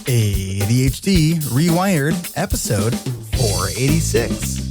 ADHD Rewired, episode 486.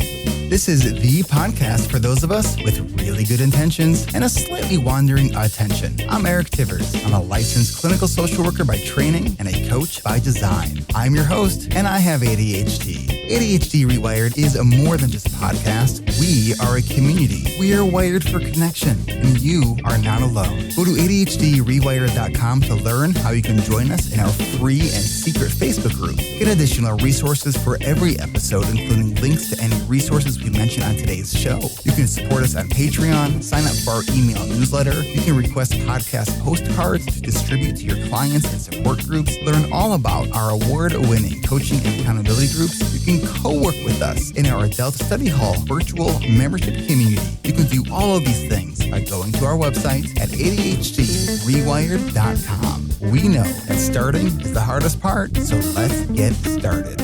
This is the podcast for those of us with really good intentions and a slightly wandering attention. I'm Eric Tivers. I'm a licensed clinical social worker by training and a coach by design. I'm your host, and I have ADHD. ADHD Rewired is more than just a podcast. We are a community. We are wired for connection, and you are not alone. Go to ADHDrewired.com to learn how you can join us in our free and secret Facebook group. Get additional resources for every episode, including links to any resources we mention on today's show. You can support us on Patreon, sign up for our email newsletter. You can request podcast postcards to distribute to your clients and support groups. Learn all about our award-winning coaching and accountability groups. You can co-work with us in our Adult Study Hall virtual membership community. You can do all of these things by going to our website at ADHDrewired.com. We know that starting is the hardest part, so let's get started.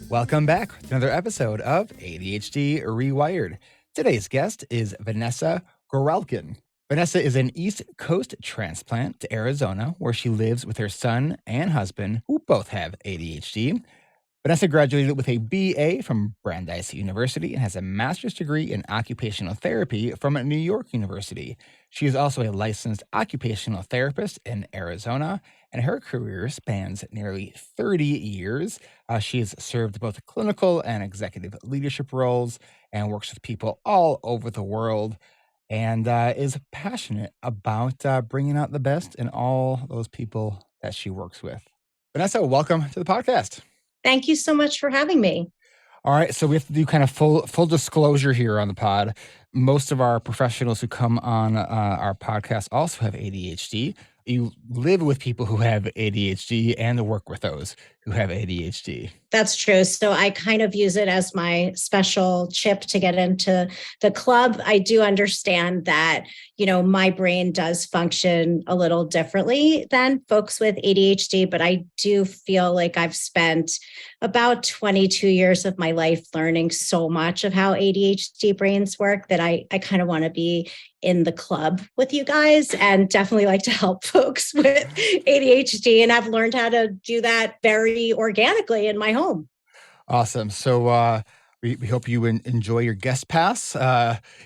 Welcome back to another episode of ADHD Rewired. Today's guest is Vanessa Gorelkin. Vanessa is an East Coast transplant to Arizona, where she lives with her son and husband, who both have ADHD. Vanessa graduated with a BA from Brandeis University and has a master's degree in occupational therapy from New York University. She is also a licensed occupational therapist in Arizona, and her career spans nearly 30 years. She has served both clinical and executive leadership roles and works with people all over the world, and is passionate about bringing out the best in all those people that she works with. Vanessa, welcome to the podcast. Thank you so much for having me. All right, so we have to do kind of full disclosure here on the pod. Most of our professionals who come on our podcast also have ADHD. You live with people who have ADHD and work with those who have ADHD. That's true. So I kind of use it as my special chip to get into the club. I do understand that, my brain does function a little differently than folks with ADHD, but I do feel like I've spent about 22 years of my life learning so much of how ADHD brains work that I kind of want to be in the club with you guys and definitely like to help folks with ADHD. And I've learned how to do that very organically in my home. Awesome. So we hope you enjoy your guest pass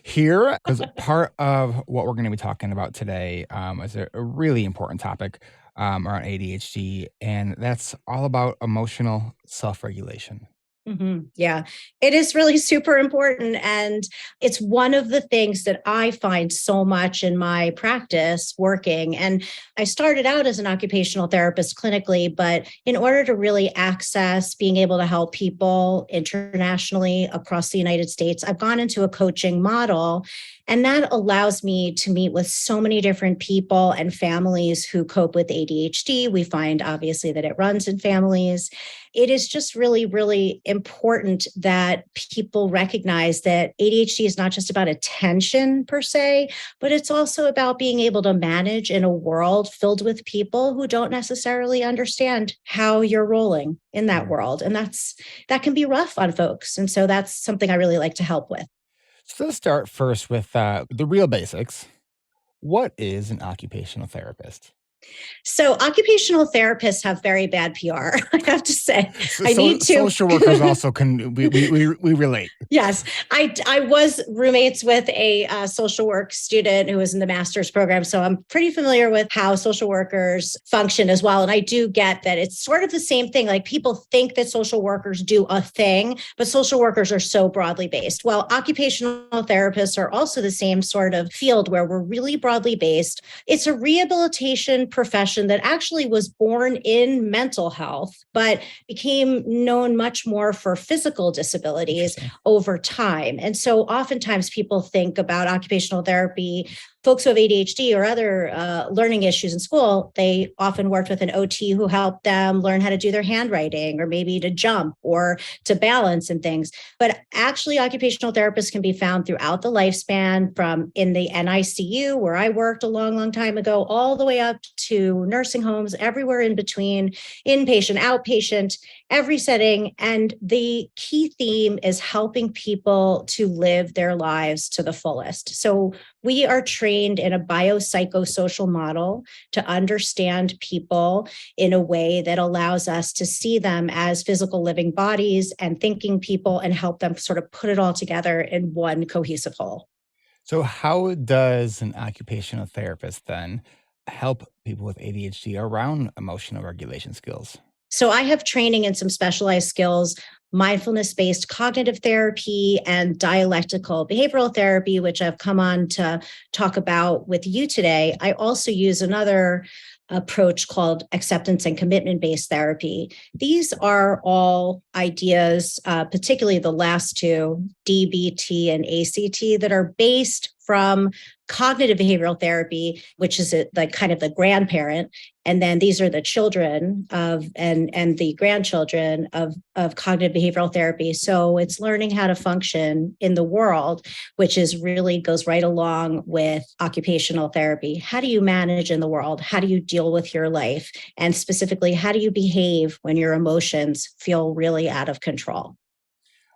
here, because part of what we're going to be talking about today is a really important topic around ADHD, and that's all about emotional self-regulation. Mm-hmm. Yeah, it is really super important. And it's one of the things that I find so much in my practice working. And I started out as an occupational therapist clinically, but in order to really access being able to help people internationally across the United States, I've gone into a coaching model. And that allows me to meet with so many different people and families who cope with ADHD. We find obviously that it runs in families. It is just really, really important that people recognize that ADHD is not just about attention per se, but it's also about being able to manage in a world filled with people who don't necessarily understand how you're rolling in that world. And that can be rough on folks. And so that's something I really like to help with. So let's start first with the real basics. What is an occupational therapist? So occupational therapists have very bad PR, I have to say. Social workers also can, we relate. Yes. I was roommates with a social work student who was in the master's program. So I'm pretty familiar with how social workers function as well. And I do get that it's sort of the same thing. Like people think that social workers do a thing, but social workers are so broadly based. Well, occupational therapists are also the same sort of field where we're really broadly based. It's a rehabilitation profession that actually was born in mental health, but became known much more for physical disabilities over time. And so oftentimes people think about occupational therapy, folks who have ADHD or other learning issues in school, they often worked with an OT who helped them learn how to do their handwriting or maybe to jump or to balance and things. But actually, occupational therapists can be found throughout the lifespan, from in the NICU, where I worked a long, long time ago, all the way up to nursing homes, everywhere in between, inpatient, outpatient, every setting. And the key theme is helping people to live their lives to the fullest. So We are trained in a biopsychosocial model to understand people in a way that allows us to see them as physical living bodies and thinking people and help them sort of put it all together in one cohesive whole. So, how does an occupational therapist then help people with ADHD around emotional regulation skills? So I have training in some specialized skills, mindfulness based cognitive therapy and dialectical behavioral therapy, which I've come on to talk about with you today. I also use another approach called acceptance and commitment based therapy. These are all ideas, particularly the last two, DBT and ACT, that are based from cognitive behavioral therapy, which is like kind of the grandparent, and then these are the children of and the grandchildren of cognitive behavioral therapy. So it's learning how to function in the world, which is really goes right along with occupational therapy. How do you manage in the world? How do you deal with your life? And specifically, how do you behave when your emotions feel really out of control?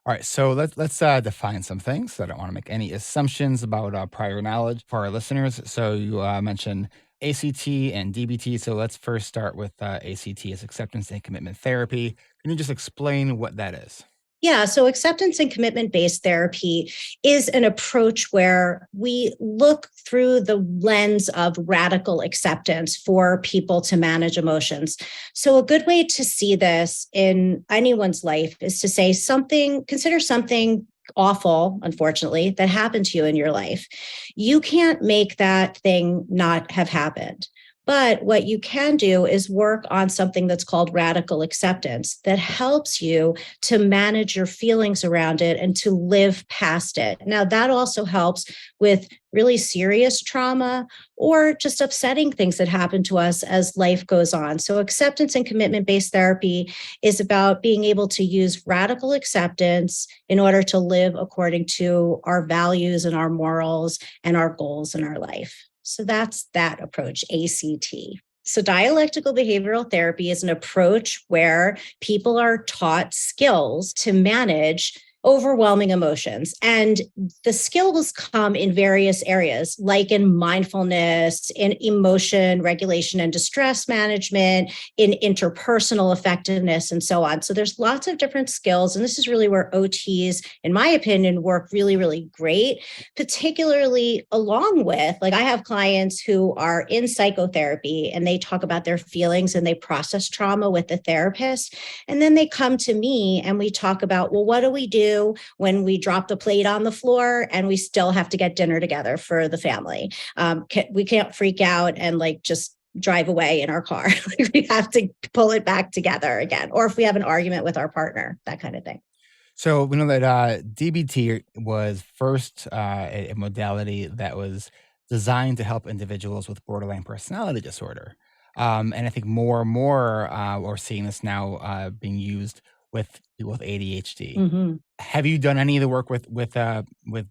All right, so let's define some things. I don't want to make any assumptions about prior knowledge for our listeners. So you mentioned ACT and DBT. So let's first start with ACT as acceptance and commitment therapy. Can you just explain what that is? Yeah, so acceptance and commitment based therapy is an approach where we look through the lens of radical acceptance for people to manage emotions. So, a good way to see this in anyone's life is to say consider something awful, unfortunately, that happened to you in your life. You can't make that thing not have happened. But what you can do is work on something that's called radical acceptance that helps you to manage your feelings around it and to live past it. Now, that also helps with really serious trauma or just upsetting things that happen to us as life goes on. So, acceptance and commitment based therapy is about being able to use radical acceptance in order to live according to our values and our morals and our goals in our life. So that's that approach, ACT. So, dialectical behavioral therapy is an approach where people are taught skills to manage overwhelming emotions. And the skills come in various areas, like in mindfulness, in emotion regulation and distress management, in interpersonal effectiveness, and so on. So there's lots of different skills. And this is really where OTs, in my opinion, work really, really great, particularly along with, like, I have clients who are in psychotherapy and they talk about their feelings and they process trauma with the therapist. And then they come to me and we talk about, well, what do we do when we drop the plate on the floor and we still have to get dinner together for the family? We can't freak out and like just drive away in our car. We have to pull it back together again. Or if we have an argument with our partner, that kind of thing. So we know that DBT was first a modality that was designed to help individuals with borderline personality disorder. And I think more and more we're seeing this now being used with people with ADHD. Mhm. Have you done any of the work with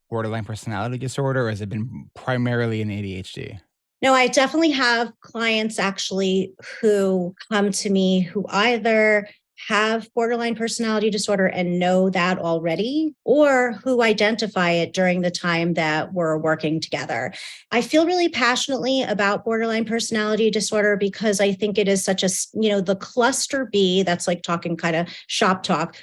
borderline personality disorder, or has it been primarily in ADHD? No, I definitely have clients actually who come to me who either have borderline personality disorder and know that already, or who identify it during the time that we're working together. I feel really passionately about borderline personality disorder because I think it is such a, the cluster B, that's like talking kind of shop talk,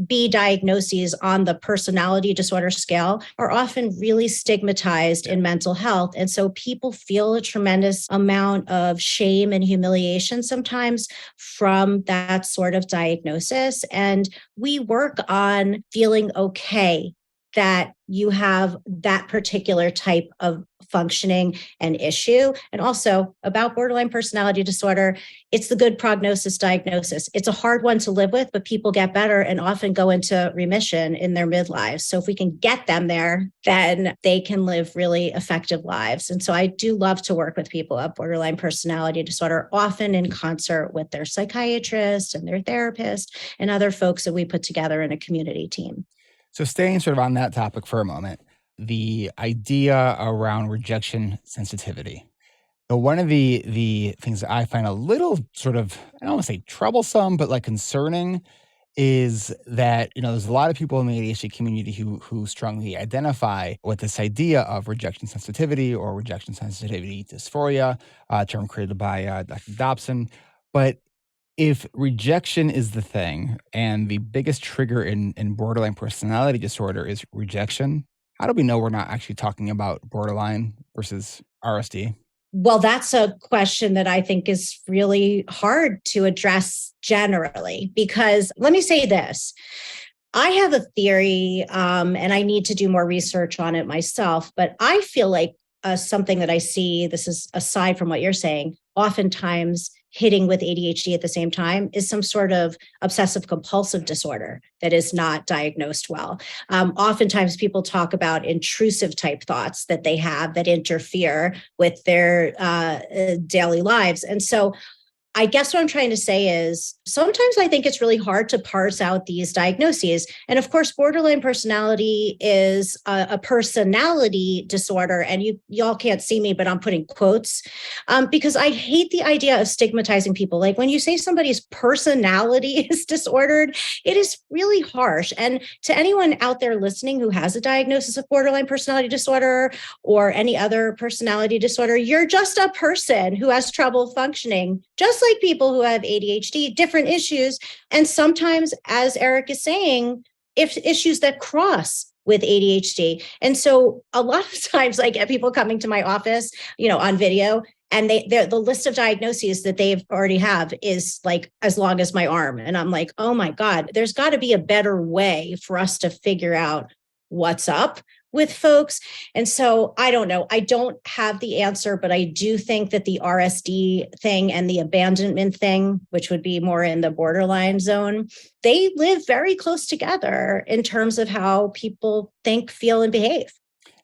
B diagnoses on the personality disorder scale are often really stigmatized in mental health. And so people feel a tremendous amount of shame and humiliation sometimes from that sort of diagnosis. And we work on feeling okay that you have that particular type of functioning and issue. And also about borderline personality disorder, it's the good prognosis diagnosis. It's a hard one to live with, but people get better and often go into remission in their midlives. So if we can get them there, then they can live really effective lives. And so I do love to work with people with borderline personality disorder, often in concert with their psychiatrist and their therapist and other folks that we put together in a community team. So staying sort of on that topic for a moment, the idea around rejection sensitivity. So one of the things that I find a little sort of, I don't want to say troublesome, but like concerning is that, there's a lot of people in the ADHD community who strongly identify with this idea of rejection sensitivity or rejection sensitivity dysphoria, a term created by Dr. Dobson. But if rejection is the thing and the biggest trigger in borderline personality disorder is rejection, how do we know we're not actually talking about borderline versus RSD? Well, that's a question that I think is really hard to address generally, because let me say this. I have a theory, and I need to do more research on it myself, but I feel like something that I see, this is aside from what you're saying, oftentimes hitting with ADHD at the same time is some sort of obsessive compulsive disorder that is not diagnosed well. Oftentimes people talk about intrusive type thoughts that they have that interfere with their daily lives. And so I guess what I'm trying to say is sometimes I think it's really hard to parse out these diagnoses. And of course, borderline personality is a personality disorder. And y'all can't see me, but I'm putting quotes because I hate the idea of stigmatizing people. Like when you say somebody's personality is disordered, it is really harsh. And to anyone out there listening who has a diagnosis of borderline personality disorder or any other personality disorder, you're just a person who has trouble functioning, just like people who have ADHD, different issues. And sometimes, as Eric is saying, if issues that cross with ADHD. And so a lot of times I get people coming to my office, on video, and the list of diagnoses that they've already have is like as long as my arm. And I'm like, oh my God, there's got to be a better way for us to figure out what's up with folks. And so I don't know. I don't have the answer, but I do think that the RSD thing and the abandonment thing, which would be more in the borderline zone, they live very close together in terms of how people think, feel, and behave.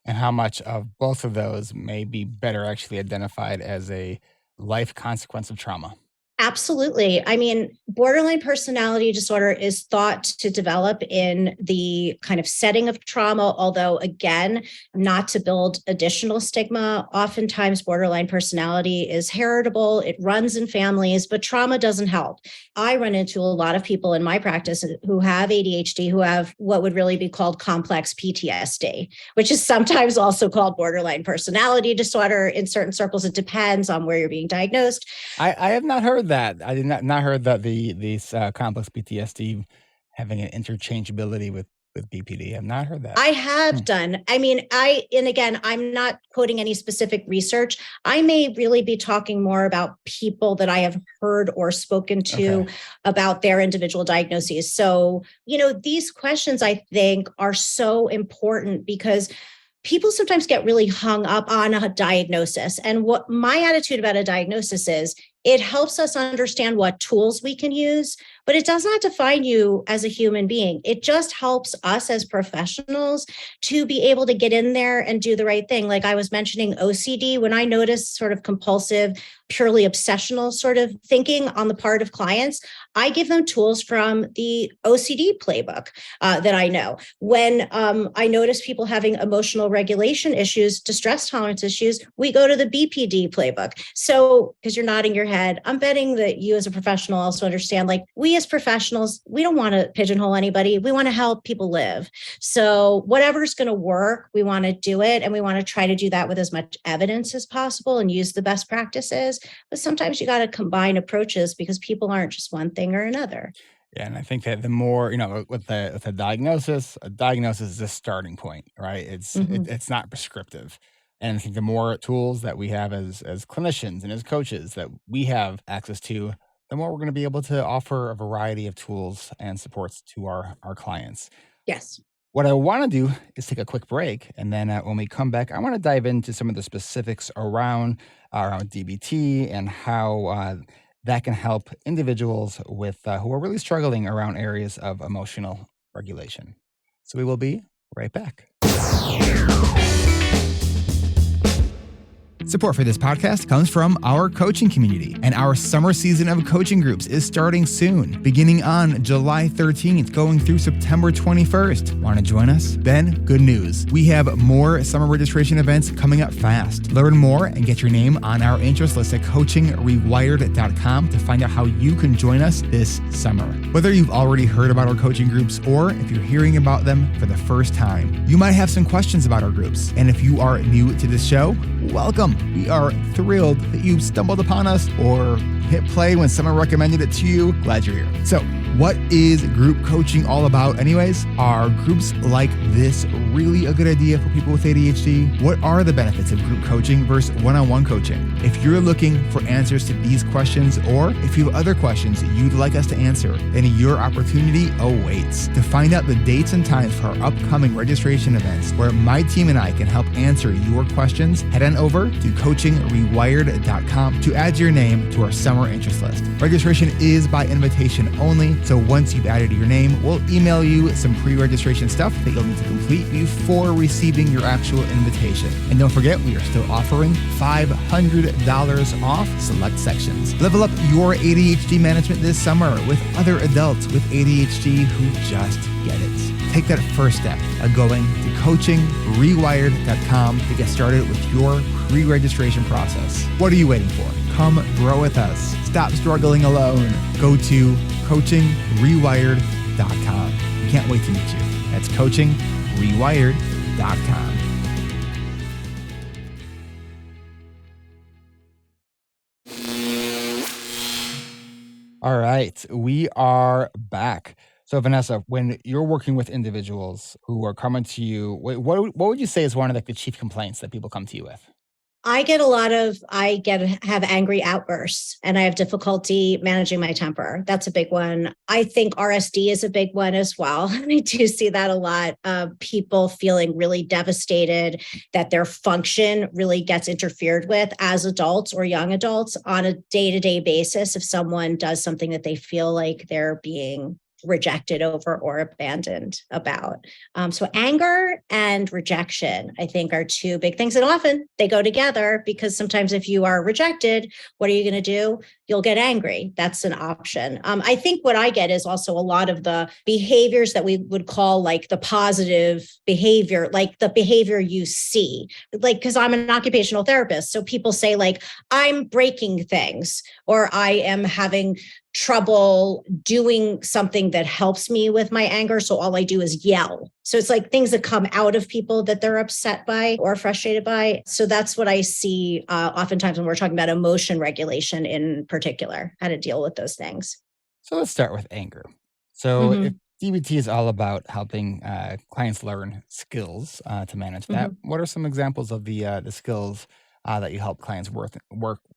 And how much of both of those may be better actually identified as a life consequence of trauma. Absolutely. I mean, borderline personality disorder is thought to develop in the kind of setting of trauma, although, again, not to build additional stigma. Oftentimes, borderline personality is heritable, it runs in families, but trauma doesn't help. I run into a lot of people in my practice who have ADHD, who have what would really be called complex PTSD, which is sometimes also called borderline personality disorder. In certain circles, it depends on where you're being diagnosed. I have not heard that. I did not heard that these complex PTSD having an interchangeability with BPD. I've not heard that. I have done. I mean, and again, I'm not quoting any specific research. I may really be talking more about people that I have heard or spoken to about their individual diagnoses. So, these questions I think are so important because people sometimes get really hung up on a diagnosis. And what my attitude about a diagnosis is, it helps us understand what tools we can use, but it does not define you as a human being. It just helps us as professionals to be able to get in there and do the right thing. Like I was mentioning OCD, when I notice sort of compulsive, purely obsessional sort of thinking on the part of clients, I give them tools from the OCD playbook that I know. When I notice people having emotional regulation issues, distress tolerance issues, we go to the BPD playbook. So, because you're nodding your head, I'm betting that you as a professional also understand, like we as professionals, we don't want to pigeonhole anybody. We want to help people live. So whatever's going to work, we want to do it. And we want to try to do that with as much evidence as possible and use the best practices. But sometimes you got to combine approaches because people aren't just one thing or another. Yeah, and I think that the more, with a diagnosis is a starting point, right? It's not prescriptive. And I think the more tools that we have as clinicians and as coaches that we have access to, the more we're going to be able to offer a variety of tools and supports to our clients. Yes. What I want to do is take a quick break, and then when we come back, I want to dive into some of the specifics around DBT and how that can help individuals with who are really struggling around areas of emotional regulation. So we will be right back. Support for this podcast comes from our coaching community, and our summer season of coaching groups is starting soon, beginning on July 13th, going through September 21st. Want to join us? Then, good news. We have more summer registration events coming up fast. Learn more and get your name on our interest list at coachingrewired.com to find out how you can join us this summer. Whether you've already heard about our coaching groups or if you're hearing about them for the first time, you might have some questions about our groups. And if you are new to this show, welcome. We are thrilled that you stumbled upon us or hit play when someone recommended it to you. Glad you're here. So, what is group coaching all about anyways? Are groups like this really a good idea for people with ADHD? What are the benefits of group coaching versus one-on-one coaching? If you're looking for answers to these questions, or if you have other questions you'd like us to answer, then your opportunity awaits. To find out the dates and times for our upcoming registration events where my team and I can help answer your questions, head on over to coachingrewired.com to add your name to our summer interest list. Registration is by invitation only, so once you've added your name, we'll email you some pre-registration stuff that you'll need to complete before receiving your actual invitation. And don't forget, we are still offering $500 off select sections. Level up your ADHD management this summer with other adults with ADHD who just get it. Take that first step of going to coachingrewired.com to get started with your pre-registration process. What are you waiting for? Come grow with us. Stop struggling alone. Go to coachingrewired.com. We can't wait to meet you. That's coachingrewired.com. All right, we are back. So Vanessa, when you're working with individuals who are coming to you, what would you say is one of the chief complaints that people come to you with? I have angry outbursts and I have difficulty managing my temper. That's a big one. I think RSD is a big one as well. I do see that a lot of people feeling really devastated that their function really gets interfered with as adults or young adults on a day-to-day basis if someone does something that they feel like they're being rejected over or abandoned about. So anger and rejection, I think, are two big things. And often they go together because sometimes if you are rejected, what are you going to do? You'll get angry. That's an option. I think what I get is also a lot of the behaviors that we would call like the positive behavior, like the behavior you see, like, because I'm an occupational therapist. So people say like, I'm breaking things or I am having trouble doing something that helps me with my anger. So all I do is yell. So it's like things that come out of people that they're upset by or frustrated by. So that's what I see oftentimes when we're talking about emotion regulation in particular, how to deal with those things. So let's start with anger. So if DBT is all about helping clients learn skills to manage that, what are some examples of the skills that you help clients work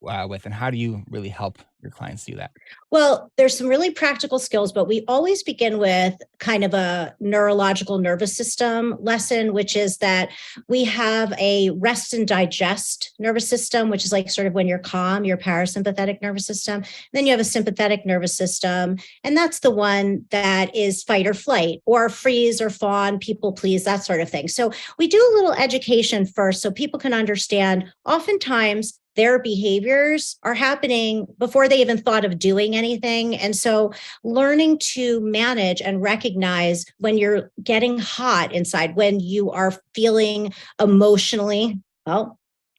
with, and how do you really help your clients do that? Well, there's some really practical skills, but we always begin with kind of a neurological nervous system lesson, which is that we have a rest and digest nervous system, which is like sort of when you're calm, your parasympathetic nervous system. And then you have a sympathetic nervous system, and that's the one that is fight or flight or freeze or fawn, people please, that sort of thing. So we do a little education first so people can understand oftentimes their behaviors are happening before they even thought of doing anything. And so learning to manage and recognize when you're getting hot inside, when you are feeling emotionally,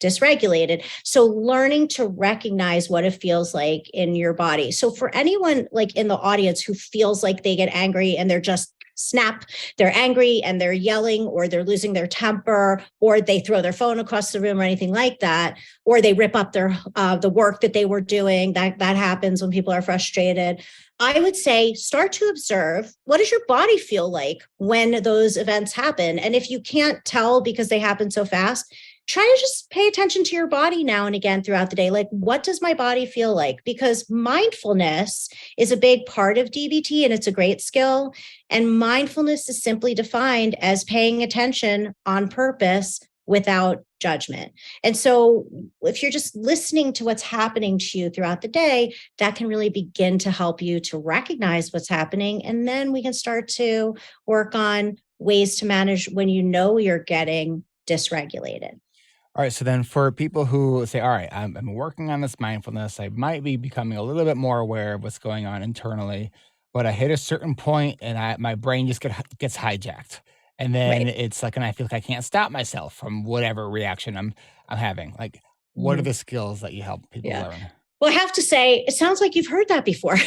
dysregulated. So learning to recognize what it feels like in your body. So for anyone like in the audience who feels like they get angry and they're just snap, they're angry and they're yelling or they're losing their temper or they throw their phone across the room or anything like that, or they rip up their the work that they were doing, that happens when people are frustrated. I would say start to observe, what does your body feel like when those events happen? And if you can't tell because they happen so fast, try to just pay attention to your body now and again throughout the day. Like, what does my body feel like? Because mindfulness is a big part of DBT and it's a great skill. And mindfulness is simply defined as paying attention on purpose without judgment. And so if you're just listening to what's happening to you throughout the day, that can really begin to help you to recognize what's happening. And then we can start to work on ways to manage when you know you're getting dysregulated. All right. So then for people who say, all right, I'm working on this mindfulness, I might be becoming a little bit more aware of what's going on internally, but I hit a certain point and my brain just gets hijacked. And then Right. it's like, and I feel like I can't stop myself from whatever reaction I'm having. Like, what are Mhm. the skills that you help people Yeah. learn? Well, I have to say, it sounds like you've heard that before.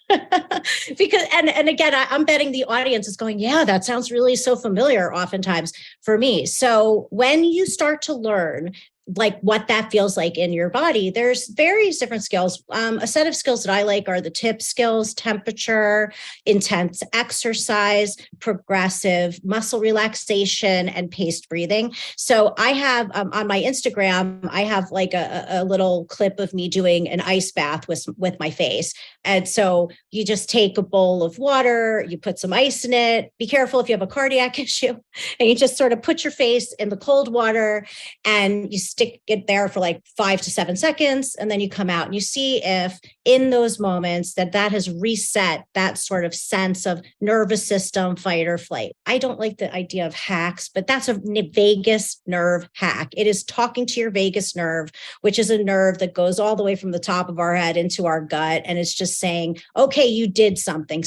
Because and again, I'm betting the audience is going, yeah, that sounds really so familiar oftentimes for me. So when you start to learn like what that feels like in your body, there's various different skills. A set of skills that I like are the TIPP skills: temperature, intense exercise, progressive muscle relaxation, and paced breathing. So I have on my Instagram, I have like a little clip of me doing an ice bath with my face. And so you just take a bowl of water, you put some ice in it. Be careful if you have a cardiac issue. And you just sort of put your face in the cold water and you stick it there for like 5 to 7 seconds. And then you come out and you see if in those moments that has reset that sort of sense of nervous system, fight or flight. I don't like the idea of hacks, but that's a vagus nerve hack. It is talking to your vagus nerve, which is a nerve that goes all the way from the top of our head into our gut. And it's just saying, okay, you did something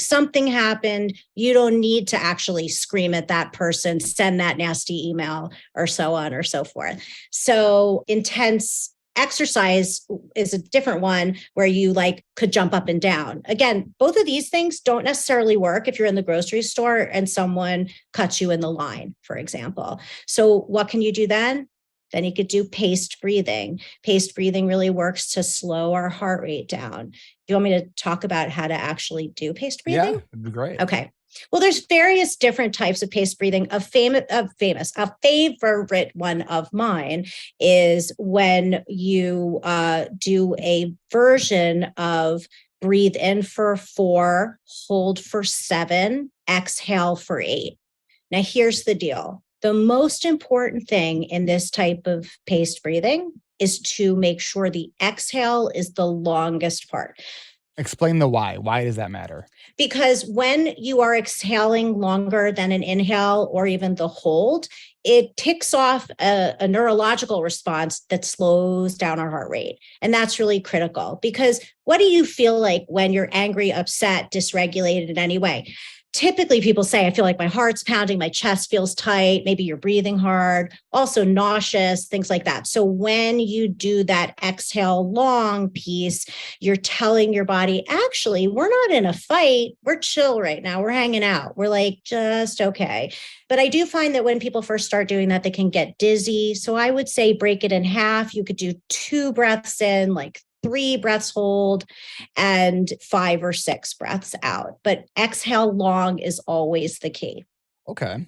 happened. You don't need to actually scream at that person, send that nasty email, or so on or so forth. So intense exercise is a different one where you like could jump up and down. Again, both of these things don't necessarily work if you're in the grocery store and someone cuts you in the line, for example. So what can you do then? Then you could do paced breathing. Paced breathing really works to slow our heart rate down. Do you want me to talk about how to actually do paced Yeah, breathing? it'd be great. Okay. Well, there's various different types of paced breathing. A favorite one of mine is when you do a version of breathe in for 4, hold for 7, exhale for 8. Now, here's the deal. The most important thing in this type of paced breathing is to make sure the exhale is the longest part. Explain the why. Why does that matter? Because when you are exhaling longer than an inhale or even the hold, it ticks off a neurological response that slows down our heart rate. And that's really critical because what do you feel like when you're angry, upset, dysregulated in any way? Typically, people say, I feel like my heart's pounding, my chest feels tight, maybe you're breathing hard, also nauseous, things like that. So when you do that exhale long piece, you're telling your body, actually, we're not in a fight. We're chill right now. We're hanging out. We're like, just okay. But I do find that when people first start doing that, they can get dizzy. So I would say break it in half. You could do 2 breaths in, like 3 breaths hold, and 5 or 6 breaths out. But exhale long is always the key. Okay.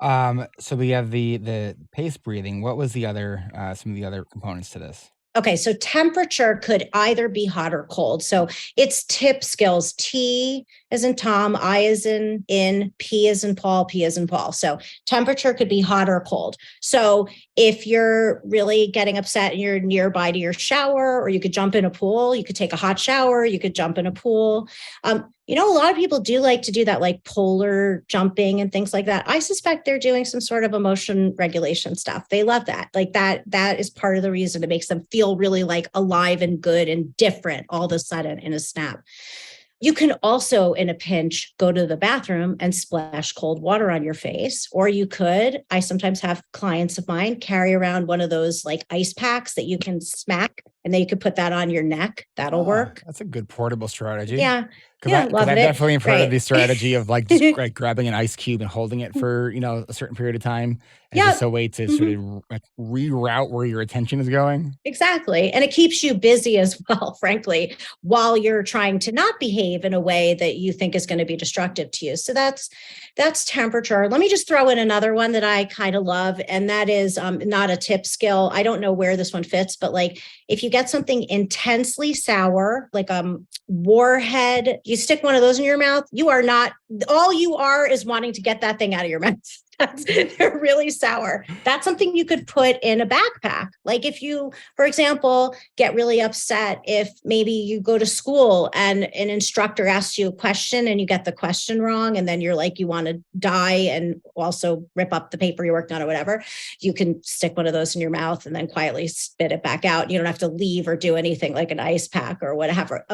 So we have the pace breathing. What was the other some of the other components to this? Okay, so temperature could either be hot or cold. So it's TIPP skills. T as in Tom, I as in, P as in Paul, P as in Paul. So temperature could be hot or cold. So if you're really getting upset and you're nearby to your shower, or you could jump in a pool, you could take a hot shower, you could jump in a pool. A lot of people do like to do that, like polar jumping and things like that. I suspect they're doing some sort of emotion regulation stuff. They love that. Like that is part of the reason it makes them feel really like alive and good and different all of a sudden in a snap. You can also, in a pinch, go to the bathroom and splash cold water on your face. Or you could, I sometimes have clients of mine carry around one of those like ice packs that you can smack, and then you could put that on your neck. That'll work. That's a good portable strategy. Yeah. Because Yeah. because Love I it. definitely have heard of Right. the strategy of like just like grabbing an ice cube and holding it for a certain period of time as Yeah. just a way to sort of like reroute where your attention is going. Exactly. And it keeps you busy as well, frankly, while you're trying to not behave in a way that you think is going to be destructive to you. So that's temperature. Let me just throw in another one that I kind of love, and that is not a TIPP skill. I don't know where this one fits, but like if you get something intensely sour, like warhead, you stick one of those in your mouth, you are not, all you are is wanting to get that thing out of your mouth. They're really sour. That's something you could put in a backpack. Like if you, for example, get really upset if maybe you go to school and an instructor asks you a question and you get the question wrong, and then you're like, you want to die and also rip up the paper you're working on or whatever, you can stick one of those in your mouth and then quietly spit it back out. You don't have to leave or do anything like an ice pack or whatever.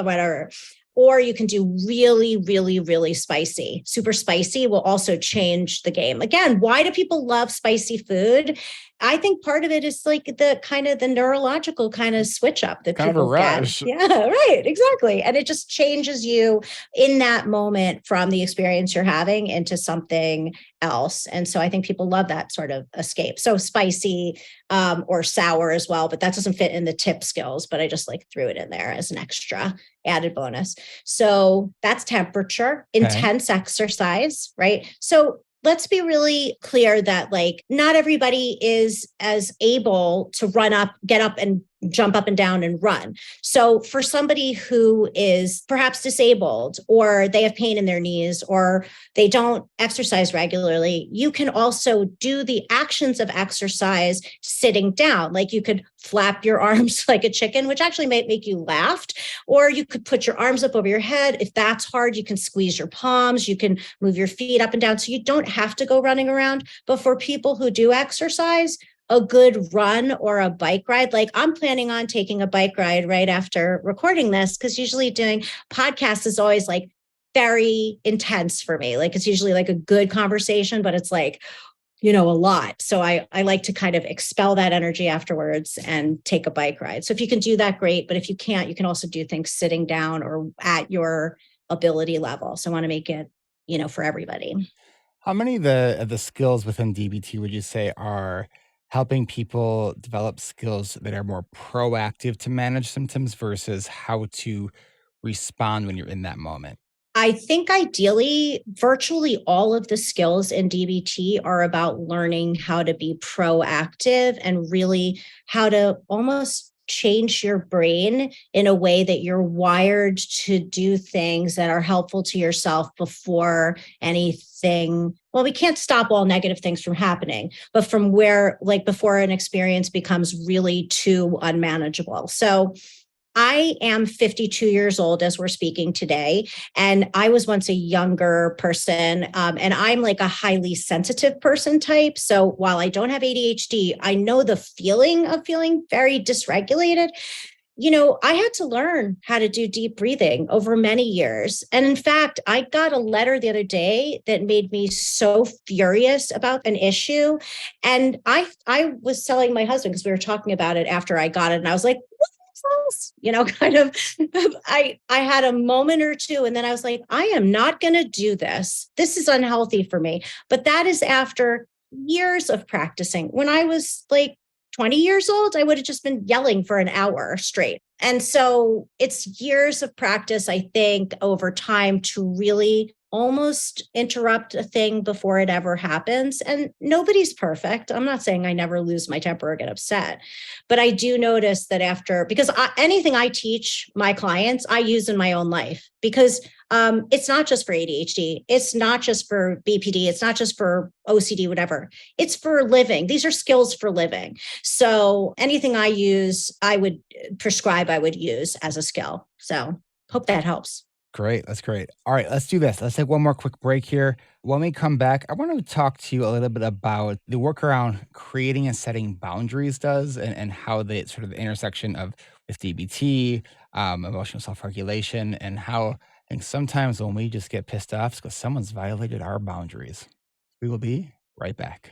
Or you can do really, really, really spicy. Super spicy will also change the game. Again, why do people love spicy food? I think part of it is like the kind of the neurological kind of switch up that kind people of a rush. get. Yeah, right. Exactly. And it just changes you in that moment from the experience you're having into something else. And so I think people love that sort of escape. So spicy or sour as well, but that doesn't fit in the TIPP skills, but I just like threw it in there as an extra added bonus. So that's temperature, intense exercise, right? So let's be really clear that like not everybody is as able to get up and jump up and down and run. So for somebody who is perhaps disabled or they have pain in their knees or they don't exercise regularly, you can also do the actions of exercise sitting down. Like you could flap your arms like a chicken, which actually might make you laugh, or you could put your arms up over your head. If that's hard, you can squeeze your palms, you can move your feet up and down. So you don't have to go running around. But for people who do exercise, a good run or a bike ride. Like I'm planning on taking a bike ride right after recording this, because usually doing podcasts is always like very intense for me. Like it's usually like a good conversation, but it's like, a lot. So I like to kind of expel that energy afterwards and take a bike ride. So if you can do that, great. But if you can't, you can also do things sitting down or at your ability level. So I want to make it, for everybody. How many of the skills within DBT would you say are helping people develop skills that are more proactive to manage symptoms versus how to respond when you're in that moment? I think ideally, virtually all of the skills in DBT are about learning how to be proactive and really how to almost change your brain in a way that you're wired to do things that are helpful to yourself before anything. Well, we can't stop all negative things from happening, but from where, like before an experience becomes really too unmanageable. So I am 52 years old as we're speaking today, and I was once a younger person, and I'm like a highly sensitive person type. So while I don't have ADHD, I know the feeling of feeling very dysregulated. I had to learn how to do deep breathing over many years. And in fact, I got a letter the other day that made me so furious about an issue. And I was telling my husband, because we were talking about it after I got it, and I was like, kind of, I had a moment or two, and then I was like, I am not going to do this. This is unhealthy for me. But that is after years of practicing. When I was like 20 years old, I would have just been yelling for an hour straight. And so it's years of practice, I think, over time to really almost interrupt a thing before it ever happens. And nobody's perfect. I'm not saying I never lose my temper or get upset, but I do notice that because anything I teach my clients, I use in my own life, because it's not just for ADHD. It's not just for BPD. It's not just for OCD, whatever. It's for living. These are skills for living. So anything I use, I would use as a skill. So hope that helps. Great. That's great. All right, let's do this. Let's take one more quick break here. When we come back, I want to talk to you a little bit about the work around creating and setting boundaries does and how the sort of the intersection of with DBT, emotional self-regulation, and how I think sometimes when we just get pissed off, it's because someone's violated our boundaries. We will be right back.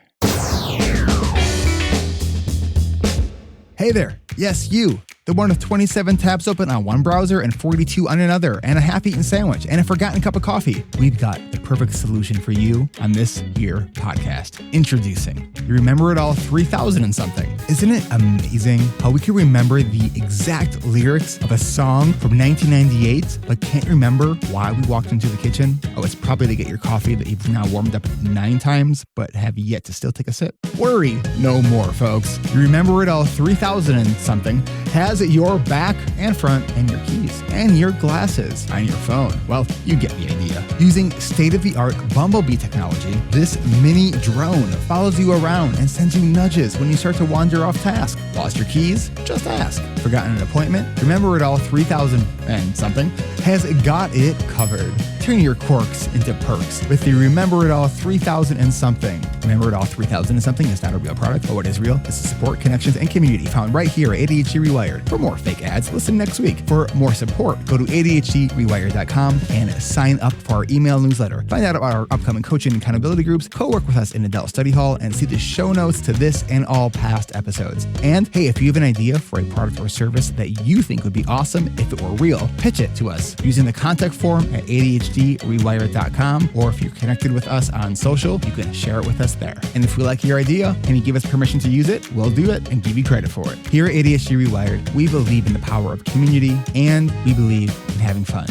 Hey there. Yes, you. The one with 27 tabs open on one browser and 42 on another, and a half-eaten sandwich and a forgotten cup of coffee. We've got the perfect solution for you on this here podcast. Introducing You Remember It All 3000 and something. Isn't it amazing how we can remember the exact lyrics of a song from 1998, but can't remember why we walked into the kitchen? Oh, it's probably to get your coffee that you've now warmed up 9 times, but have yet to still take a sip. Worry no more, folks. You Remember It All 3000 and something has your back and front and your keys and your glasses on your phone. Well, you get the idea. Using state-of-the-art Bumblebee technology, this mini drone follows you around and sends you nudges when you start to wander off task. Lost your keys? Just ask. Forgotten an appointment? Remember It All 3000 and something has got it covered. Turn your quirks into perks with the Remember It All 3000 and something. Remember It All 3000 and something is not a real product, but what is real is the support, connections, and community found right here at ADHD Rewired. For more fake ads, listen next week. For more support, go to ADHDrewired.com and sign up for our email newsletter. Find out about our upcoming coaching and accountability groups, co-work with us in Adult Study Hall, and see the show notes to this and all past episodes. And hey, if you have an idea for a product or service that you think would be awesome if it were real, pitch it to us using the contact form at ADHDrewired.com, or if you're connected with us on social, you can share it with us there. And if we like your idea and you give us permission to use it, we'll do it and give you credit for it. Here at ADHD Rewired, we believe in the power of community and we believe in having fun.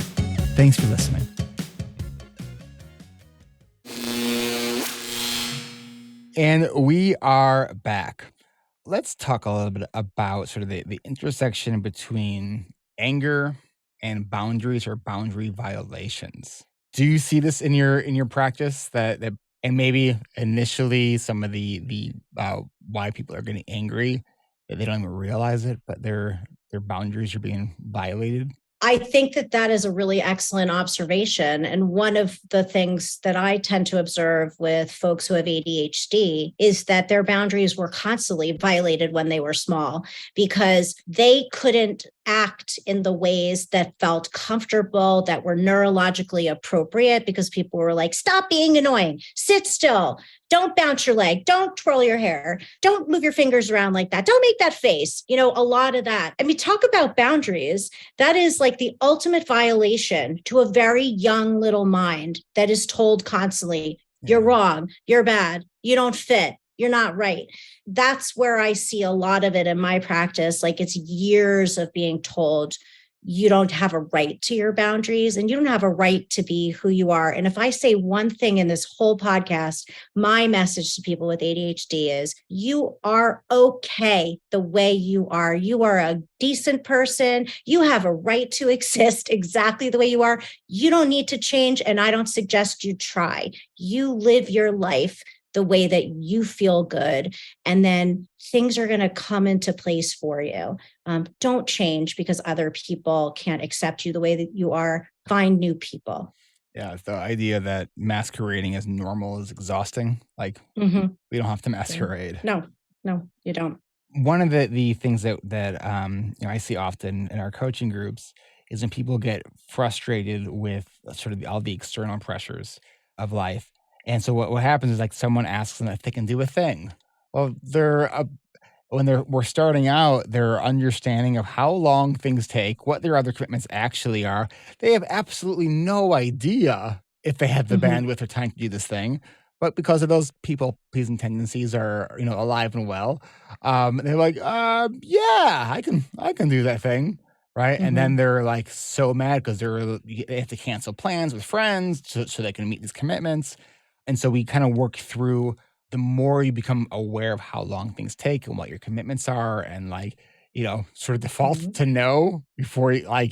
Thanks for listening. And we are back. Let's talk a little bit about sort of the intersection between anger and boundaries or boundary violations. Do you see this in your practice that and maybe initially some of the why people are getting angry, that they don't even realize it, but their boundaries are being violated? I think that is a really excellent observation. And one of the things that I tend to observe with folks who have ADHD is that their boundaries were constantly violated when they were small because they couldn't act in the ways that felt comfortable, that were neurologically appropriate because people were like, stop being annoying, sit still, don't bounce your leg, don't twirl your hair, don't move your fingers around like that, don't make that face, a lot of that. I mean, talk about boundaries. That is like the ultimate violation to a very young little mind that is told constantly, you're wrong, you're bad, you don't fit, you're not right. That's where I see a lot of it in my practice. Like it's years of being told you don't have a right to your boundaries and you don't have a right to be who you are. And if I say one thing in this whole podcast, my message to people with ADHD is you are okay the way you are. You are a decent person. You have a right to exist exactly the way you are. You don't need to change. And I don't suggest you try. You live your life the way that you feel good. And then things are going to come into place for you. Don't change because other people can't accept you the way that you are. Find new people. Yeah, the idea that masquerading as normal is exhausting. Like we don't have to masquerade. No, you don't. One of the things that I see often in our coaching groups is when people get frustrated with sort of all the external pressures of life. And so what happens is like someone asks them if they can do a thing. Well, we're starting out, their understanding of how long things take, what their other commitments actually are, they have absolutely no idea if they have the bandwidth or time to do this thing. But because of those people-pleasing tendencies are, alive and well, they're like, yeah, I can do that thing, right? And then they're like so mad because they have to cancel plans with friends so they can meet these commitments. And so we kind of work through the more you become aware of how long things take and what your commitments are and sort of default to no before you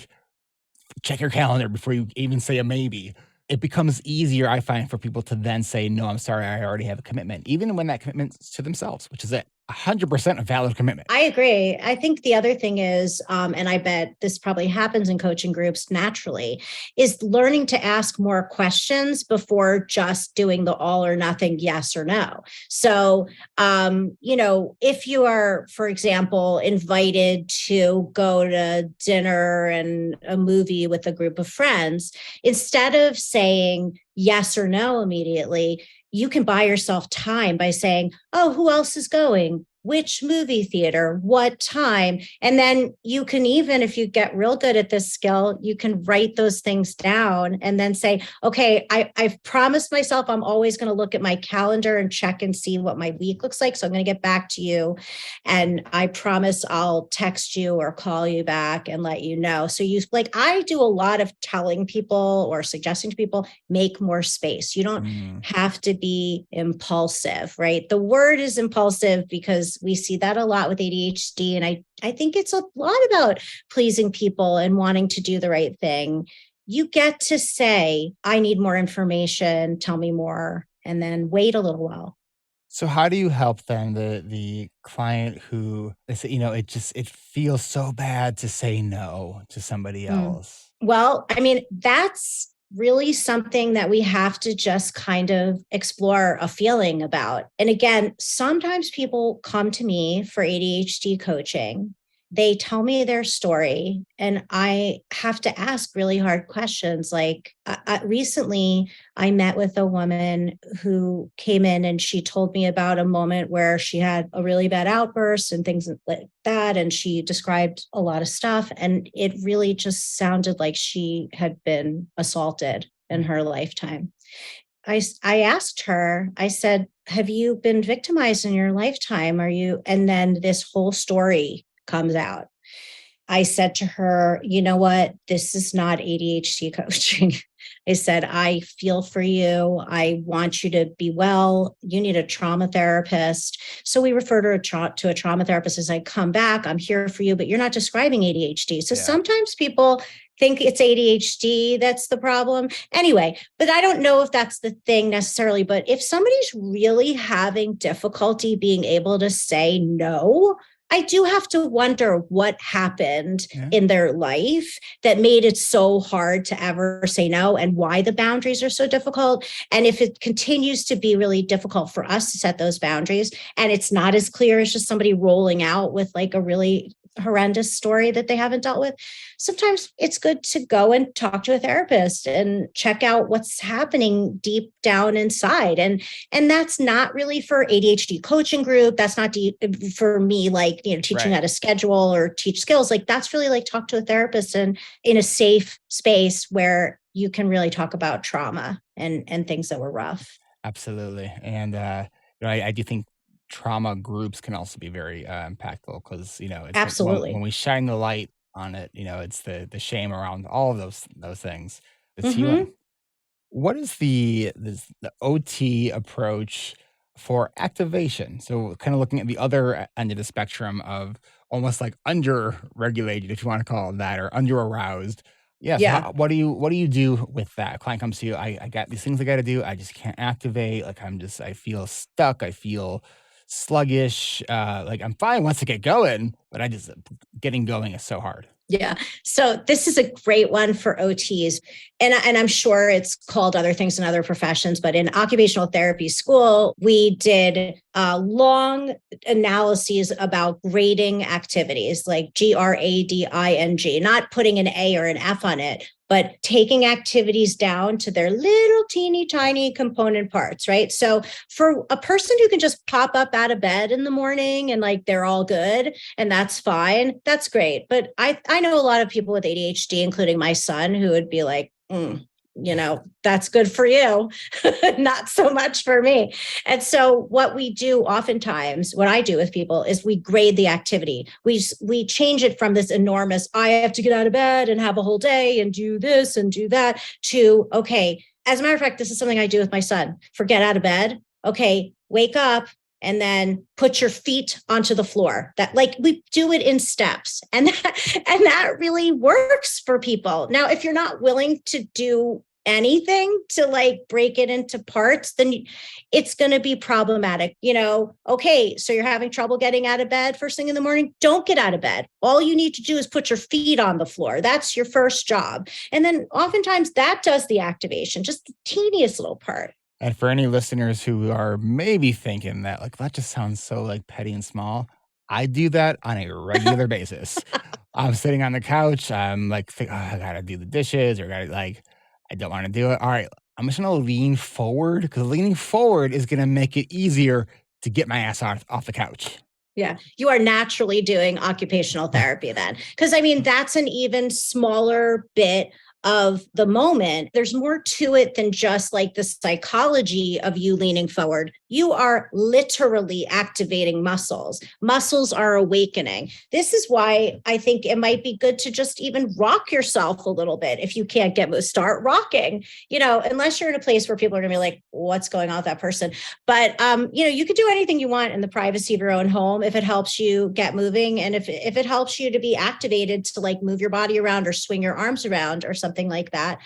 check your calendar before you even say a maybe. It becomes easier, I find, for people to then say, no, I'm sorry, I already have a commitment, even when that commitment's to themselves, which is 100% a valid commitment. I agree. I think the other thing is, and I bet this probably happens in coaching groups naturally, is learning to ask more questions before just doing the all or nothing yes or no. So, if you are, for example, invited to go to dinner and a movie with a group of friends, instead of saying yes or no immediately, you can buy yourself time by saying, oh, who else is going? Which movie theater? What time? And then you can even, if you get real good at this skill, you can write those things down and then say, okay, I've promised myself I'm always going to look at my calendar and check and see what my week looks like. So I'm going to get back to you. And I promise I'll text you or call you back and let you know. So I do a lot of telling people or suggesting to people, make more space. You don't have to be impulsive, right? The word is impulsive because because we see that a lot with ADHD. And I think it's a lot about pleasing people and wanting to do the right thing. You get to say, I need more information, tell me more, and then wait a little while. So how do you help then the client who they say, it feels so bad to say no to somebody Mm. else? Well, I mean, that's really something that we have to just kind of explore a feeling about. And again, sometimes people come to me for ADHD coaching. They tell me their story, and I have to ask really hard questions. Like recently, I met with a woman who came in and she told me about a moment where she had a really bad outburst and things like that. And she described a lot of stuff. And it really just sounded like she had been assaulted in her lifetime. I asked her, I said, have you been victimized in your lifetime? Are you? And then this whole story comes out. I said to her, you know what? This is not ADHD coaching. I said, I feel for you. I want you to be well. You need a trauma therapist. So we referred her to a trauma therapist as I come back. I'm here for you, but you're not describing ADHD. So Yeah. sometimes people think it's ADHD that's the problem. Anyway, but I don't know if that's the thing necessarily. But if somebody's really having difficulty being able to say no, I do have to wonder what happened Yeah. in their life that made it so hard to ever say no, and why the boundaries are so difficult. And if it continues to be really difficult for us to set those boundaries, and it's not as clear as just somebody rolling out with like a really horrendous story that they haven't dealt with, sometimes it's good to go and talk to a therapist and check out what's happening deep down inside. And that's not really for ADHD coaching group. That's not for me, like, teaching Right. how to schedule or teach skills. Like, that's really like talk to a therapist and in a safe space where you can really talk about trauma and things that were rough. Absolutely. And I do think trauma groups can also be very impactful because it's like when Absolutely. we shine the light on it, it's the shame around all of those things. It's healing. Hmm. What is the OT approach for activation? So, kind of looking at the other end of the spectrum of almost like under regulated, if you want to call it that, or under aroused. Yes. Yeah. What do you do with that? A client comes to you. I got these things I got to do. I just can't activate. Like I feel stuck. I feel sluggish. Like I'm fine once I get going, but getting going is so hard. Yeah. So this is a great one for OTs. And I'm sure it's called other things in other professions, but in occupational therapy school, we did long analyses about grading activities like grading, not putting an A or an F on it, but taking activities down to their little teeny tiny component parts, right? So for a person who can just pop up out of bed in the morning and like they're all good, and that's fine, that's great. But I know a lot of people with ADHD, including my son, who would be like, that's good for you, not so much for me. And so what we do oftentimes, what I do with people is we grade the activity. We change it from this enormous, I have to get out of bed and have a whole day and do this and do that, to, okay, as a matter of fact, this is something I do with my son. Get out of bed. Okay, wake up and then put your feet onto the floor. That, like, we do it in steps, and that really works for people. Now, if you're not willing to do anything to like break it into parts, then it's going to be problematic. Okay, so you're having trouble getting out of bed first thing in the morning. Don't get out of bed. All you need to do is put your feet on the floor. That's your first job. And then oftentimes that does the activation, just the teeniest little part. And for any listeners who are maybe thinking that, like, that just sounds so like petty and small, I do that on a regular basis. I'm sitting on the couch. I'm like, I gotta do the dishes, or I don't want to do it. All right, I'm just gonna lean forward because leaning forward is gonna make it easier to get my ass off the couch. Yeah, you are naturally doing occupational therapy then. Because I mean, that's an even smaller bit of the moment. There's more to it than just like the psychology of you leaning forward. you are literally activating muscles. Muscles are awakening. This is why I think it might be good to just even rock yourself a little bit. If you can't start rocking, unless you're in a place where people are going to be like, what's going on with that person? But, you could do anything you want in the privacy of your own home if it helps you get moving. And if it helps you to be activated to like move your body around or swing your arms around or something like that,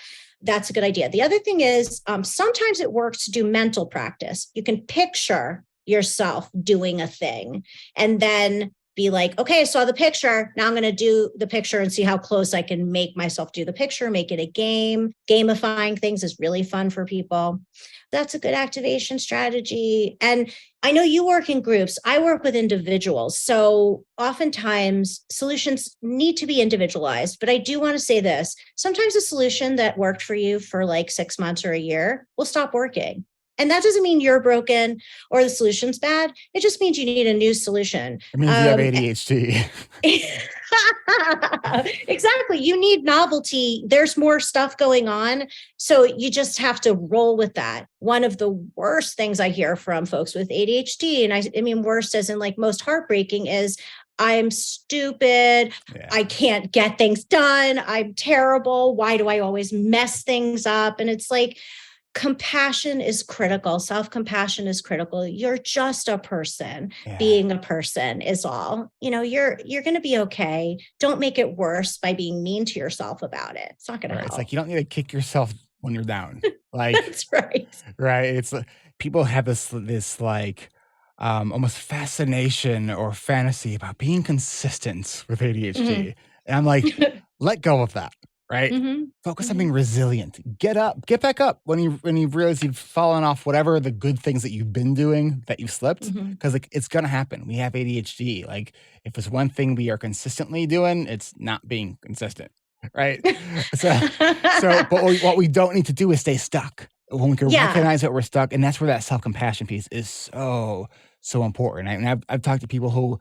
that's a good idea. The other thing is sometimes it works to do mental practice. You can picture yourself doing a thing and then be like, okay, I saw the picture. Now I'm going to do the picture and see how close I can make myself do the picture, make it a game. Gamifying things is really fun for people. That's a good activation strategy. And I know you work in groups. I work with individuals. So oftentimes solutions need to be individualized. But I do want to say this. Sometimes a solution that worked for you for like 6 months or a year will stop working. And that doesn't mean you're broken or the solution's bad. It just means you need a new solution. It means you have ADHD. Exactly. You need novelty. There's more stuff going on. So you just have to roll with that. One of the worst things I hear from folks with ADHD, and I mean worst as in like most heartbreaking, is I'm stupid. Yeah. I can't get things done. I'm terrible. Why do I always mess things up? And it's like, compassion is critical. Self-compassion is critical. You're just a person. Yeah. Being a person is all. You're going to be okay. Don't make it worse by being mean to yourself about it. It's not going to help. It's like you don't need to kick yourself when you're down. Like that's right. Right. It's people have this like almost fascination or fantasy about being consistent with ADHD. Mm-hmm. And I'm like, let go of that. Right? Mm-hmm. Focus on being resilient. Get up, get back up when you realize you've fallen off whatever the good things that you've been doing that you've slipped. Because like it's gonna happen. We have ADHD. Like if it's one thing we are consistently doing, it's not being consistent. Right? But what we don't need to do is stay stuck. When we can recognize that we're stuck, and that's where that self-compassion piece is so important. And I've talked to people who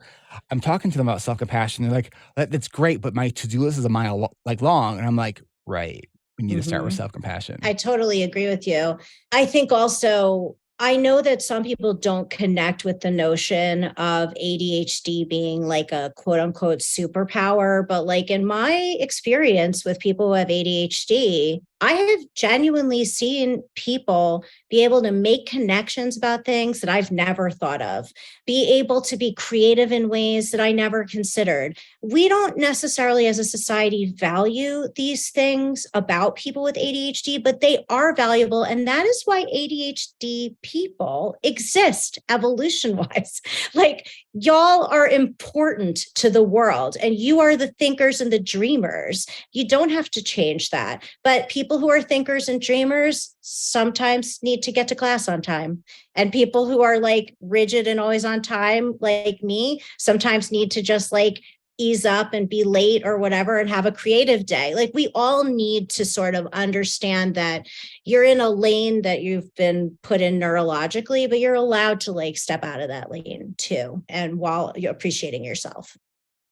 I'm talking to them about self-compassion. They're like, that's great, but my to-do list is a mile long. And I'm like, right. We need to start with self-compassion. I totally agree with you. I think also, I know that some people don't connect with the notion of ADHD being like a quote unquote superpower, but like in my experience with people who have ADHD, I have genuinely seen people be able to make connections about things that I've never thought of, be able to be creative in ways that I never considered. We don't necessarily as a society value these things about people with ADHD, but they are valuable. And that is why ADHD people exist evolution-wise. Like y'all are important to the world and you are the thinkers and the dreamers. You don't have to change that. But people who are thinkers and dreamers sometimes need to get to class on time. And people who are like rigid and always on time, like me, sometimes need to just like ease up and be late or whatever and have a creative day. Like we all need to sort of understand that you're in a lane that you've been put in neurologically, but you're allowed to like step out of that lane too. And while you're appreciating yourself.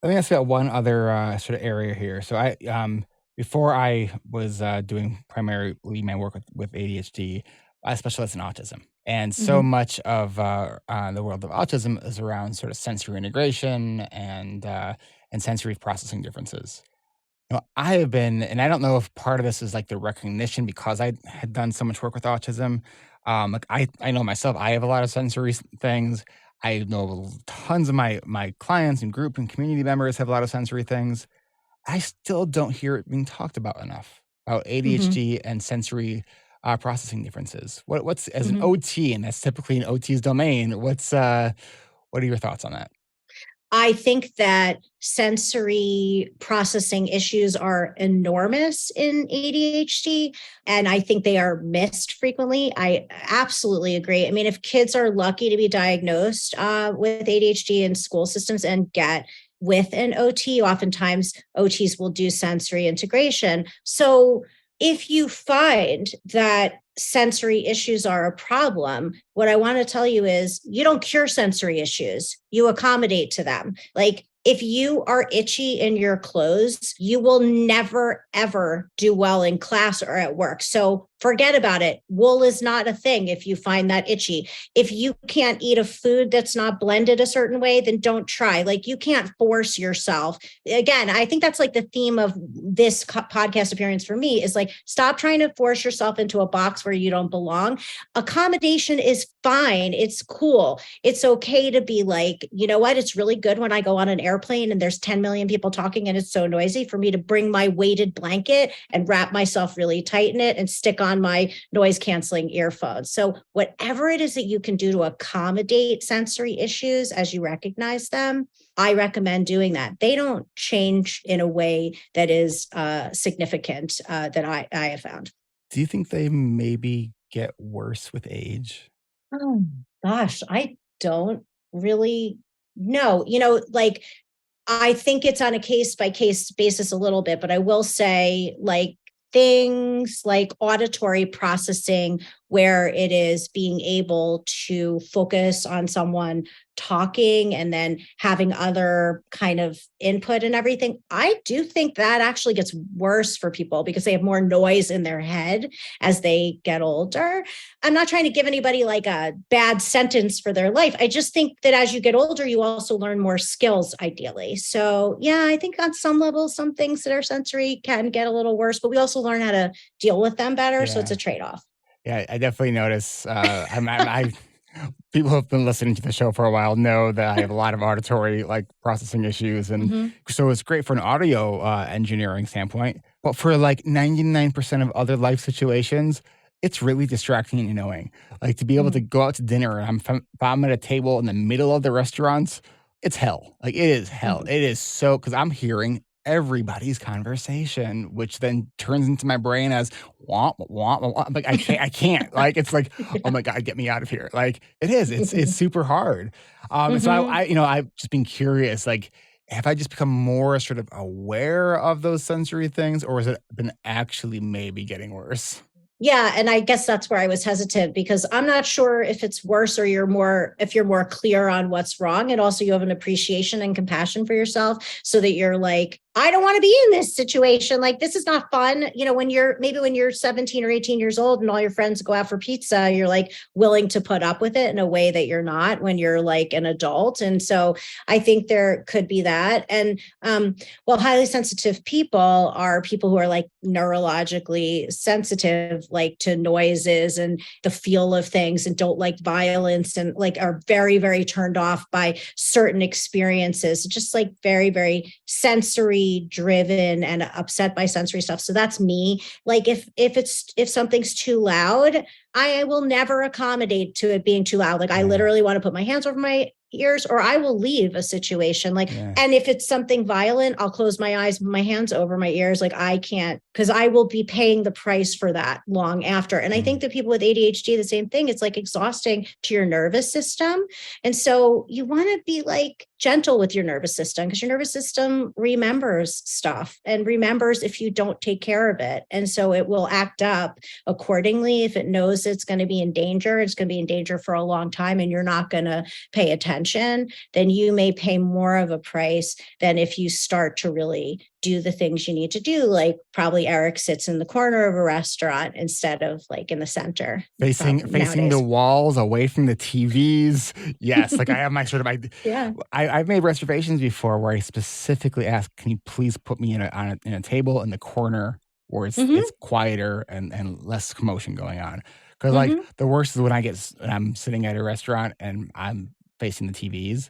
Let me ask you about one other sort of area here. So before I was doing primarily my work with ADHD, I specialized in autism. And so much of the world of autism is around sort of sensory integration and sensory processing differences. I have been, and I don't know if part of this is like the recognition because I had done so much work with autism. Like I know myself, I have a lot of sensory things. I know tons of my clients and group and community members have a lot of sensory things. I still don't hear it being talked about enough about ADHD and sensory processing differences. What's as an OT, and that's typically an OT's domain. What are your thoughts on that? I think that sensory processing issues are enormous in ADHD, and I think they are missed frequently. I absolutely agree. I mean, if kids are lucky to be diagnosed with ADHD in school systems and get with an OT, oftentimes OTs will do sensory integration. So if you find that sensory issues are a problem, what I want to tell you is you don't cure sensory issues. You accommodate to them. Like if you are itchy in your clothes, you will never, ever do well in class or at work. So forget about it. Wool is not a thing if you find that itchy. If you can't eat a food that's not blended a certain way, then don't try. Like, you can't force yourself. Again, I think that's like the theme of this podcast appearance for me is like, stop trying to force yourself into a box where you don't belong. Accommodation is fine. It's cool. It's okay to be like, you know what? It's really good when I go on an airplane and there's 10 million people talking and it's so noisy for me to bring my weighted blanket and wrap myself really tight in it and stick on my noise canceling earphones. So whatever it is that you can do to accommodate sensory issues as you recognize them, I recommend doing that. They don't change in a way that is significant that I have found. Do you think they maybe get worse with age? Oh, gosh, I don't really know. You know, like, I think it's on a case by case basis a little bit, but I will say, like, things like auditory processing, where it is being able to focus on someone talking and then having other kind of input and everything. I do think that actually gets worse for people because they have more noise in their head as they get older. I'm not trying to give anybody like a bad sentence for their life. I just think that as you get older, you also learn more skills, ideally. So yeah, I think on some level, some things that are sensory can get a little worse, but we also learn how to deal with them better. So it's a trade-off. Yeah, I definitely notice. People who have been listening to the show for a while know that I have a lot of auditory like processing issues, and so it's great for an audio engineering standpoint. But for like 99% of other life situations, it's really distracting and annoying. Like to be able to go out to dinner, and if I'm at a table in the middle of the restaurants, it's hell. Like it is hell. It is so because I'm hearing everybody's conversation, which then turns into my brain as womp womp womp. Like I can't. Like it's like, oh my God, get me out of here. Like it is. It's super hard. And so I've just been curious. Like, have I just become more sort of aware of those sensory things, or has it been actually maybe getting worse? Yeah. And I guess that's where I was hesitant because I'm not sure if it's worse or if you're more clear on what's wrong. And also you have an appreciation and compassion for yourself so that you're like, I don't want to be in this situation. Like, this is not fun. You know, when you're 17 or 18 years old and all your friends go out for pizza, you're like willing to put up with it in a way that you're not when you're like an adult. And so I think there could be that. And highly sensitive people are people who are like neurologically sensitive, like to noises and the feel of things and don't like violence and like are very, very turned off by certain experiences, just like very, very sensory driven and upset by sensory stuff. So that's me. Like if something's too loud, I will never accommodate to it being too loud. Like I literally want to put my hands over my ears or I will leave a situation. Like, and if it's something violent, I'll close my eyes, my hands over my ears. Like I can't, because I will be paying the price for that long after. And I think that people with ADHD, the same thing, it's like exhausting to your nervous system. And so you want to be like gentle with your nervous system because your nervous system remembers stuff and remembers if you don't take care of it. And so it will act up accordingly. If it knows it's going to be in danger, it's going to be in danger for a long time and you're not going to pay attention, then you may pay more of a price than if you start to really do the things you need to do. Like probably Eric sits in the corner of a restaurant instead of like in the center. Facing the walls, away from the TVs. Yes. Like I have my sort of, I've made reservations before where I specifically ask, can you please put me in a table in the corner where it's quieter and less commotion going on. Because like the worst is when I'm sitting at a restaurant and I'm facing the TVs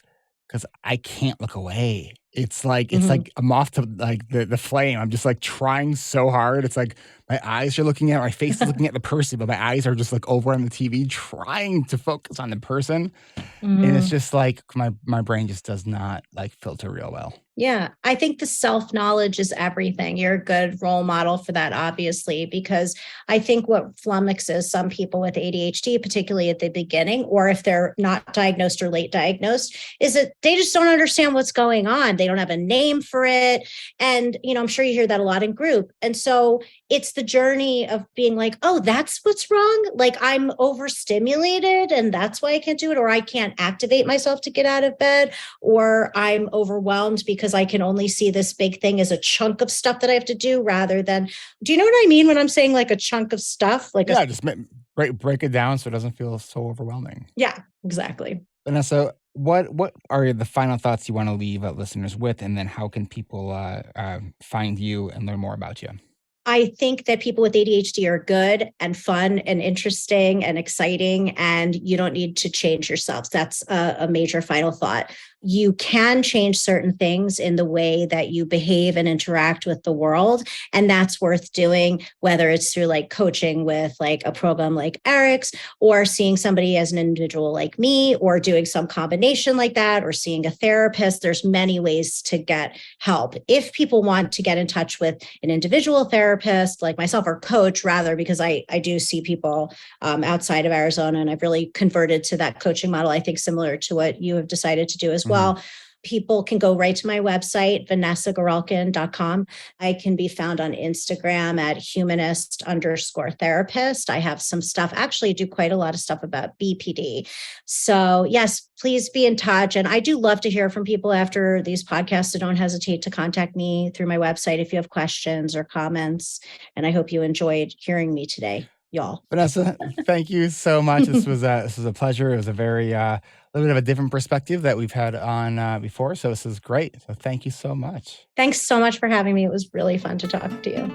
because I can't look away. It's like a moth to like the flame. I'm just like trying so hard. It's like my eyes are looking at my face is looking at the person, but my eyes are just like over on the TV trying to focus on the person. And it's just like my brain just does not like filter real well. Yeah, I think the self-knowledge is everything. You're a good role model for that, obviously, because I think what flummoxes some people with ADHD, particularly at the beginning, or if they're not diagnosed or late diagnosed, is that they just don't understand what's going on. They don't have a name for it. And, I'm sure you hear that a lot in group. And so it's the journey of being like, oh, that's what's wrong. Like I'm overstimulated and that's why I can't do it. Or I can't activate myself to get out of bed. Or I'm overwhelmed because I can only see this big thing as a chunk of stuff that I have to do rather than, do you know what I mean when I'm saying like a chunk of stuff? Like just break it down so it doesn't feel so overwhelming. Yeah, exactly. Vanessa, what are the final thoughts you want to leave listeners with? And then how can people find you and learn more about you? I think that people with ADHD are good and fun and interesting and exciting, and you don't need to change yourselves. That's a major final thought. You can change certain things in the way that you behave and interact with the world. And that's worth doing, whether it's through like coaching with like a program like Eric's, or seeing somebody as an individual like me, or doing some combination like that, or seeing a therapist. There's many ways to get help. If people want to get in touch with an individual therapist like myself, or coach rather, because I do see people outside of Arizona, and I've really converted to that coaching model, I think similar to what you have decided to do as well. People can go right to my website, vanessagorelkin.com. I can be found on Instagram at humanist_therapist. I have some stuff, actually do quite a lot of stuff about BPD. So yes, please be in touch. And I do love to hear from people after these podcasts. So don't hesitate to contact me through my website if you have questions or comments. And I hope you enjoyed hearing me today, y'all. Vanessa, thank you so much. This was a pleasure. It was a very little bit of a different perspective that we've had on before. So this is great. So thank you so much. Thanks so much for having me. It was really fun to talk to you.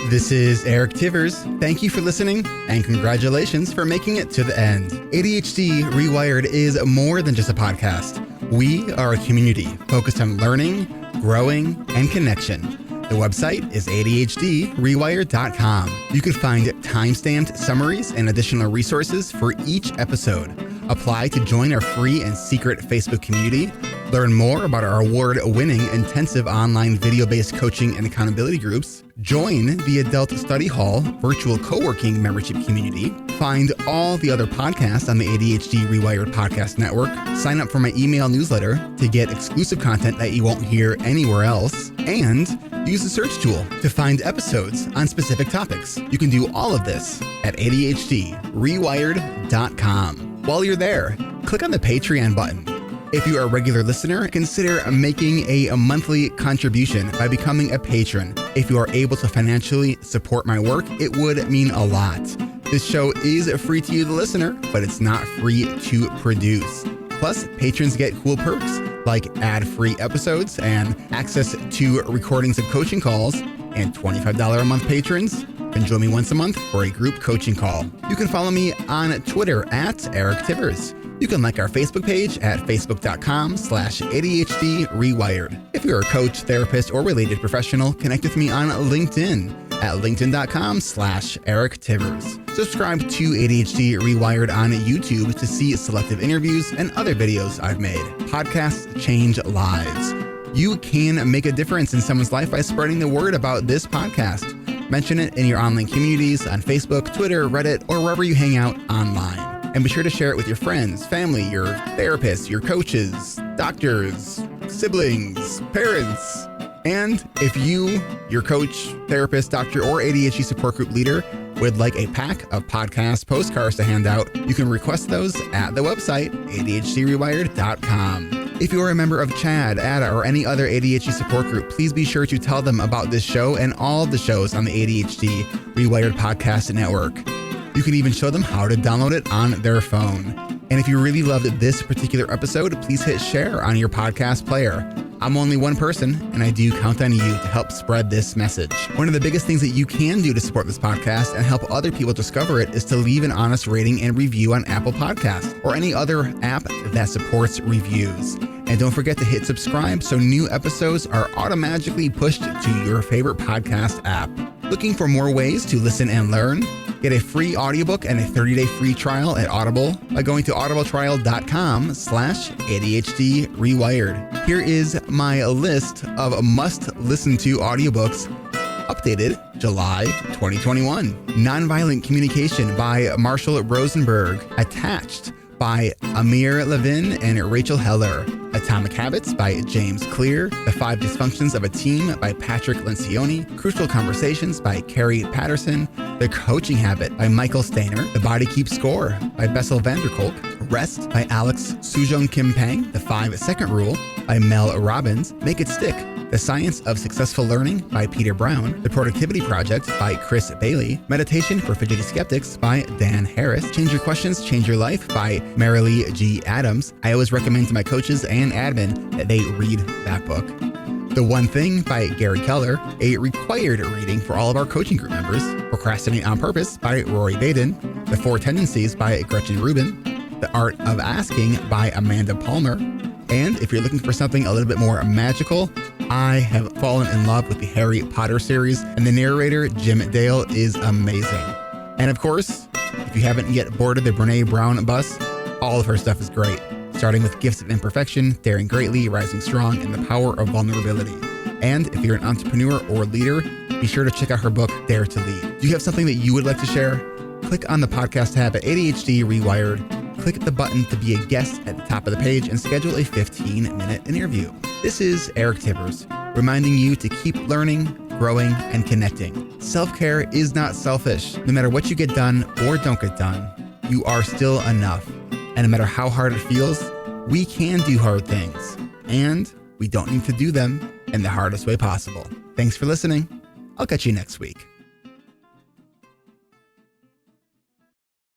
This is Eric Tivers. Thank you for listening, and congratulations for making it to the end. ADHD Rewired is more than just a podcast. We are a community focused on learning, growing, and connection. The website is ADHDrewired.com. You can find time-stamped summaries and additional resources for each episode. Apply to join our free and secret Facebook community. Learn more about our award-winning intensive online video-based coaching and accountability groups. Join the Adult Study Hall virtual co-working membership community. Find all the other podcasts on the ADHD Rewired podcast network. Sign up for my email newsletter to get exclusive content that you won't hear anywhere else. And use the search tool to find episodes on specific topics. You can do all of this at ADHDrewired.com. While you're there, click on the Patreon button. If you are a regular listener, consider making a monthly contribution by becoming a patron. If you are able to financially support my work, it would mean a lot. This show is free to you, the listener, but it's not free to produce. Plus, patrons get cool perks like ad-free episodes and access to recordings of coaching calls, and $25 a month patrons can join me once a month for a group coaching call. You can follow me on Twitter at Eric Tivers. You can like our Facebook page at facebook.com/ADHD Rewired. If you're a coach, therapist, or related professional, connect with me on LinkedIn at linkedin.com/Eric Tivers. Subscribe to ADHD Rewired on YouTube to see selective interviews and other videos I've made. Podcasts change lives. You can make a difference in someone's life by spreading the word about this podcast. Mention it in your online communities on Facebook, Twitter, Reddit, or wherever you hang out online. And be sure to share it with your friends, family, your therapists, your coaches, doctors, siblings, parents. And if you, your coach, therapist, doctor, or ADHD support group leader would like a pack of podcast postcards to hand out, you can request those at the website, ADHDrewired.com. If you are a member of CHAD, ADA, or any other ADHD support group, please be sure to tell them about this show and all the shows on the ADHD Rewired Podcast Network. You can even show them how to download it on their phone. And if you really loved this particular episode, please hit share on your podcast player. I'm only one person, and I do count on you to help spread this message. One of the biggest things that you can do to support this podcast and help other people discover it is to leave an honest rating and review on Apple Podcasts or any other app that supports reviews. And don't forget to hit subscribe so new episodes are automatically pushed to your favorite podcast app. Looking for more ways to listen and learn? Get a free audiobook and a 30-day free trial at Audible by going to audibletrial.com/ADHD Rewired. Here is my list of must-listen-to audiobooks updated July 2021. Nonviolent Communication by Marshall Rosenberg. Attached by Amir Levin and Rachel Heller. Atomic Habits by James Clear. The 5 Dysfunctions of a Team by Patrick Lencioni. Crucial Conversations by Carrie Patterson. The Coaching Habit by Michael Stainer. The Body Keeps Score by Bessel van der Kolk. Rest by Alex Sujong Kim Pang. The 5-Second Rule by Mel Robbins. Make It Stick. The Science of Successful Learning by Peter Brown. The Productivity Project by Chris Bailey. Meditation for Fidgety Skeptics by Dan Harris. Change Your Questions, Change Your Life by Marilee G. Adams. I always recommend to my coaches and admin that they read that book. The One Thing by Gary Keller, a required reading for all of our coaching group members. Procrastinate on Purpose by Rory Baden. The 4 Tendencies by Gretchen Rubin. The Art of Asking by Amanda Palmer. And if you're looking for something a little bit more magical, I have fallen in love with the Harry Potter series, and the narrator, Jim Dale, is amazing. And of course, if you haven't yet boarded the Brene Brown bus, all of her stuff is great, starting with Gifts of Imperfection, Daring Greatly, Rising Strong, and the Power of Vulnerability. And if you're an entrepreneur or leader, be sure to check out her book, Dare to Lead. Do you have something that you would like to share? Click on the podcast tab at ADHD Rewired. Click the button to be a guest at the top of the page and schedule a 15-minute interview. This is Eric Tibbers, reminding you to keep learning, growing, and connecting. Self-care is not selfish. No matter what you get done or don't get done, you are still enough. And no matter how hard it feels, we can do hard things. And we don't need to do them in the hardest way possible. Thanks for listening. I'll catch you next week.